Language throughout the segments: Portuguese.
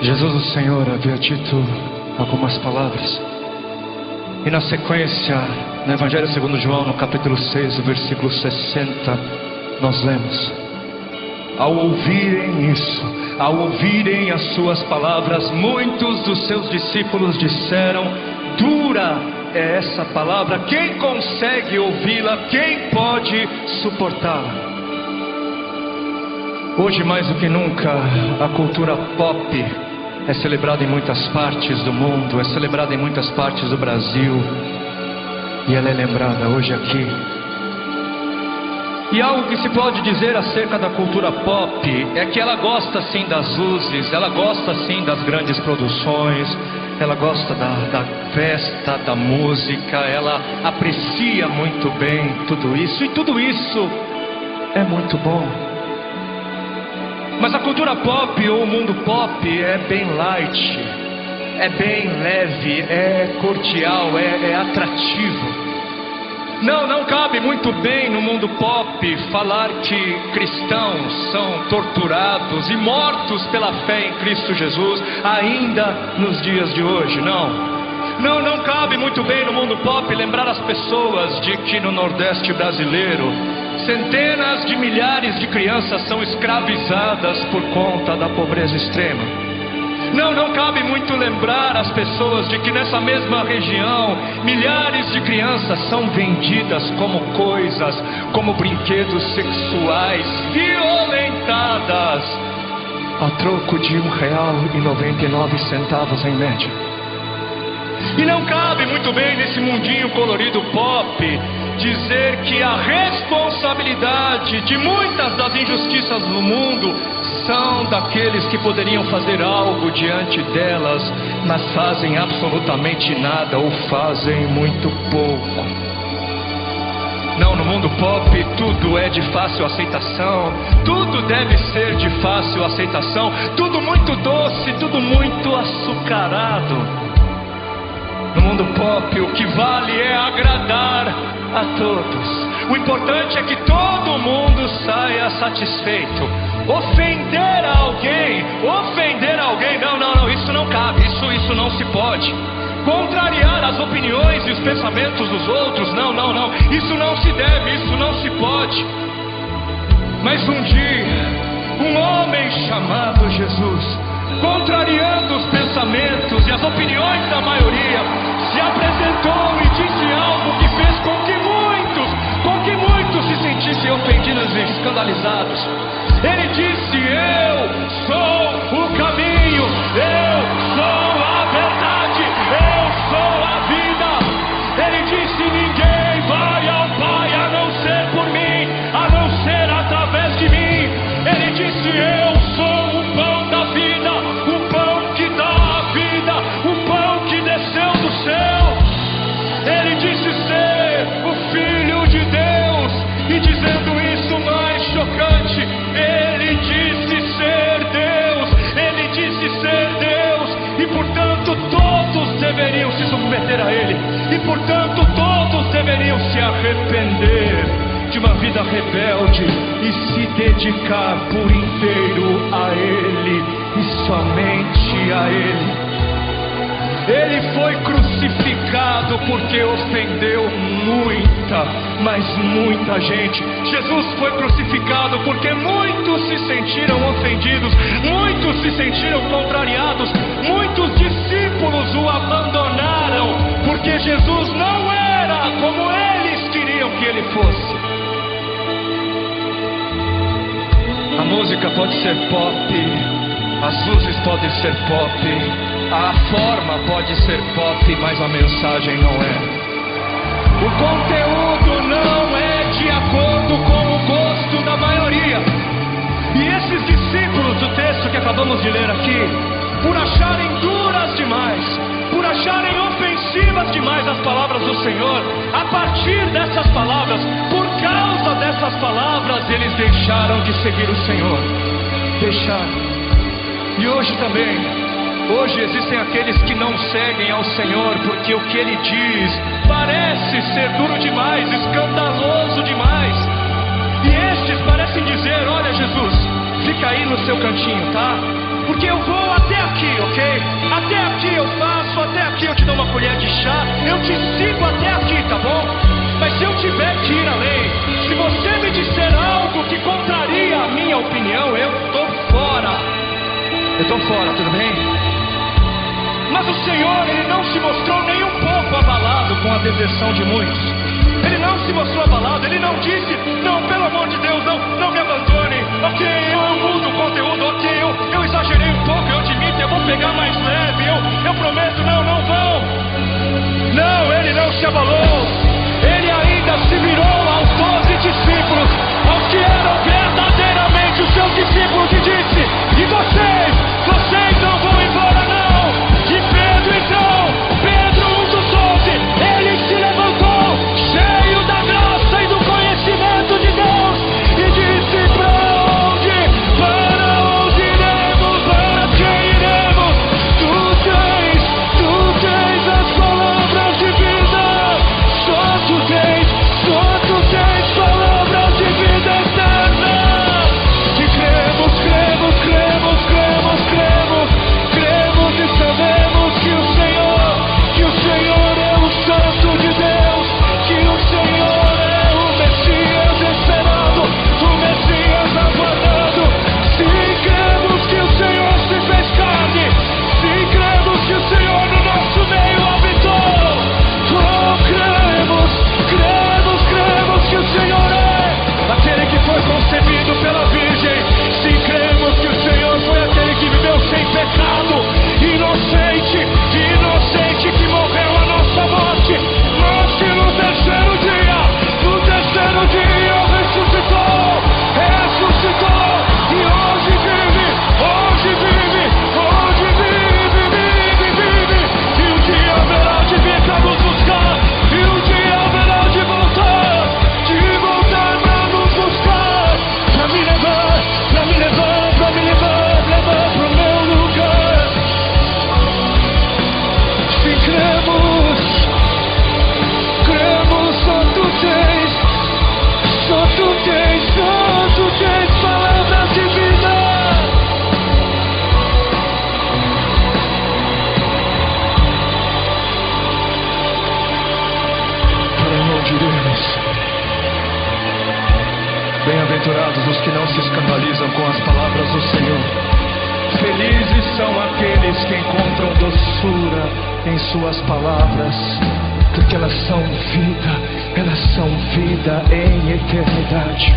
Jesus, o Senhor, havia dito algumas palavras. E na sequência, no Evangelho segundo João, no capítulo 6, o versículo 60, nós lemos: ao ouvirem isso, ao ouvirem as suas palavras, muitos dos seus discípulos disseram: dura é essa palavra, quem consegue ouvi-la? Quem pode suportá-la? Hoje, mais do que nunca, a cultura pop é celebrada em muitas partes do mundo, é celebrada em muitas partes do Brasil, e ela é lembrada hoje aqui. E algo que se pode dizer acerca da cultura pop é que ela gosta sim das luzes, ela gosta sim das grandes produções, ela gosta da festa, da música, ela aprecia muito bem tudo isso, e tudo isso é muito bom. Mas a cultura pop ou o mundo pop é bem light, é bem leve, é cordial, é atrativo. Não cabe muito bem no mundo pop falar que cristãos são torturados e mortos pela fé em Cristo Jesus ainda nos dias de hoje, não cabe muito bem no mundo pop lembrar as pessoas de que no Nordeste brasileiro centenas de milhares de crianças são escravizadas por conta da pobreza extrema. Não cabe muito lembrar as pessoas de que nessa mesma região milhares de crianças são vendidas como coisas, como brinquedos sexuais, violentadas a troco de R$1,99 em média. E não cabe muito bem nesse mundinho colorido pop dizer que a responsabilidade de muitas das injustiças no mundo são daqueles que poderiam fazer algo diante delas, mas fazem absolutamente nada ou fazem muito pouco. Não, no mundo pop tudo é de fácil aceitação, tudo deve ser de fácil aceitação, tudo muito doce, tudo muito açucarado. No mundo pop o que vale é agradar a todos. O importante é que todo mundo saia satisfeito. Ofender alguém, não, isso não cabe, isso não se pode. Contrariar as opiniões e os pensamentos dos outros, não, isso não se deve, isso não se pode. Mas um dia, um homem chamado Jesus, contrariando os pensamentos e as opiniões da maioria, se apresentou e disse algo que fez com que muitos se sentissem ofendidos e escandalizados. Ele disse: eu sou o caminho, eu sou a verdade, eu sou a vida. Ele disse: ninguém vai ao Pai a não ser por mim, a não ser através de mim. Ele disse: eu sou o pão da vida, o pão que dá a vida, o pão que desceu do céu. Ele disse ser o Filho de Deus, e dizendo isso mais chocante, ele disse ser Deus, e portanto todos deveriam se submeter a ele, e portanto todos deveriam se arrepender de uma vida rebelde e se dedicar por inteiro a ele e somente a ele. Ele foi crucificado porque ofendeu muita gente. Jesus foi crucificado porque muitos se sentiram ofendidos, muitos se sentiram contrariados, muitos discípulos o abandonaram, porque Jesus não era como eles queriam que ele fosse. A música pode ser pop, as luzes podem ser pop, a forma pode ser pop, mas a mensagem não é. O conteúdo não é de acordo com o gosto da maioria. E esses discípulos do texto que acabamos de ler aqui, por acharem duras demais, por acharem ofensivas demais as palavras do Senhor, a partir dessas palavras, por causa dessas palavras, eles deixaram de seguir o Senhor. Deixaram. E hoje também, hoje existem aqueles que não seguem ao Senhor porque o que Ele diz parece ser duro demais, escandaloso demais. E estes parecem dizer: olha, Jesus, fica aí no seu cantinho, tá? Porque eu vou até aqui aqui, ok? Até aqui eu faço, até aqui eu te dou uma colher de chá, eu te sigo até aqui, tá bom? Mas se eu tiver que ir além, se você me disser algo que contraria a minha opinião, eu tô fora. Eu tô fora, tudo bem? Mas o Senhor, Ele não se mostrou nem um pouco abalado com a deserção de muitos. Ele não se mostrou abalado, Ele não disse, não, pelo amor de Deus, não me abandone. Ok, eu mudo o conteúdo, ok, eu exagerei um pouco, eu admito, eu vou pegar mais leve, eu prometo, não vão. Não, Ele não se abalou. Ele ainda se virou aos 12 discípulos, aos que eram verdadeiramente os seus discípulos, e disse, e vocês não vão embora não. E Pedro então, Pedro, um dos 12, ele se levantou, cheio da graça e do conhecimento de Deus, e disse, para onde iremos, para quem iremos? Tu tens as palavras de vida, só tu tens palavras de vida eterna. E cremos e sabemos que o Senhor é o Santo de Deus, que o Senhor é o Messias esperado, o Messias aguardado. Sim, cremos que o Senhor se fez carne, sim, cremos que o Senhor no nosso meio habitou. Oh, cremos que o Senhor é aquele que foi concebido pela Virgem. Sim, cremos que o Senhor foi aquele que viveu sem pecado, inocente, que morreu a nossa morte, mas que no terceiro dia ressuscitou, e hoje vive, e um dia haverá de vir para nos buscar, e um dia haverá de voltar para nos buscar, para me levar pro meu lugar. Se cremos, só tu tens palavras de vida. Para onde iremos? Bem-aventurados os que não se escandalizam com as palavras do Senhor. Felizes são aqueles que encontram doçura em suas palavras, porque elas são vida em eternidade.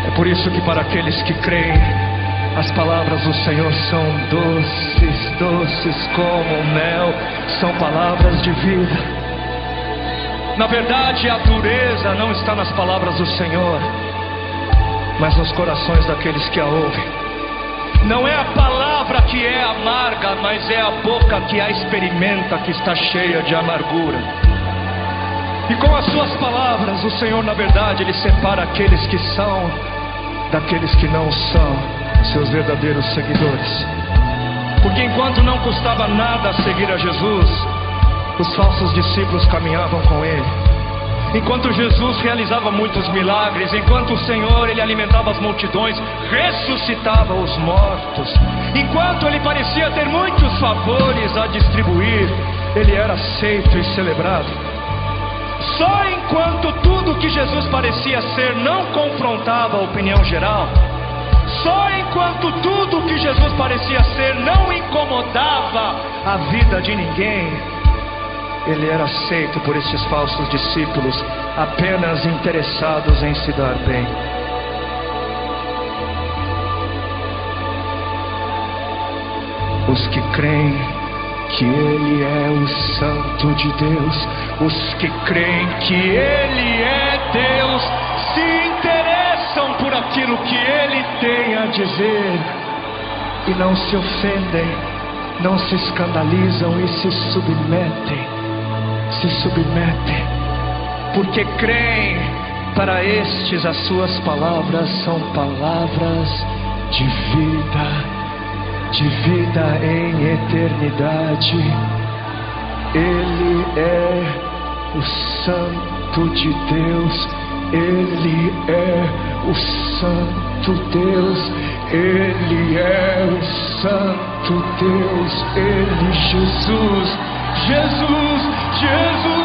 É por isso que para aqueles que creem, as palavras do Senhor são doces como mel, são palavras de vida. Na verdade, a dureza não está nas palavras do Senhor, mas nos corações daqueles que a ouvem. Não é a palavra que é amarga, mas é a boca que a experimenta que está cheia de amargura. E com as suas palavras, o Senhor, na verdade, Ele separa aqueles que são daqueles que não são seus verdadeiros seguidores. Porque enquanto não custava nada seguir a Jesus, os falsos discípulos caminhavam com Ele. Enquanto Jesus realizava muitos milagres, enquanto o Senhor, Ele alimentava as multidões, ressuscitava os mortos, enquanto Ele parecia ter muitos favores a distribuir, Ele era aceito e celebrado. Só enquanto tudo que Jesus parecia ser não confrontava a opinião geral, só enquanto tudo que Jesus parecia ser não incomodava a vida de ninguém, Ele era aceito por estes falsos discípulos, apenas interessados em se dar bem. Os que creem que Ele é o Santo de Deus, os que creem que Ele é Deus, se interessam por aquilo que Ele tem a dizer, e não se ofendem, não se escandalizam e se submetem, porque creem. Para estes as suas palavras são palavras de vida em eternidade. Ele é o Santo de Deus, Ele é o Santo Deus, Ele é o Santo Deus, Ele, Jesus, Jesus, Jesus.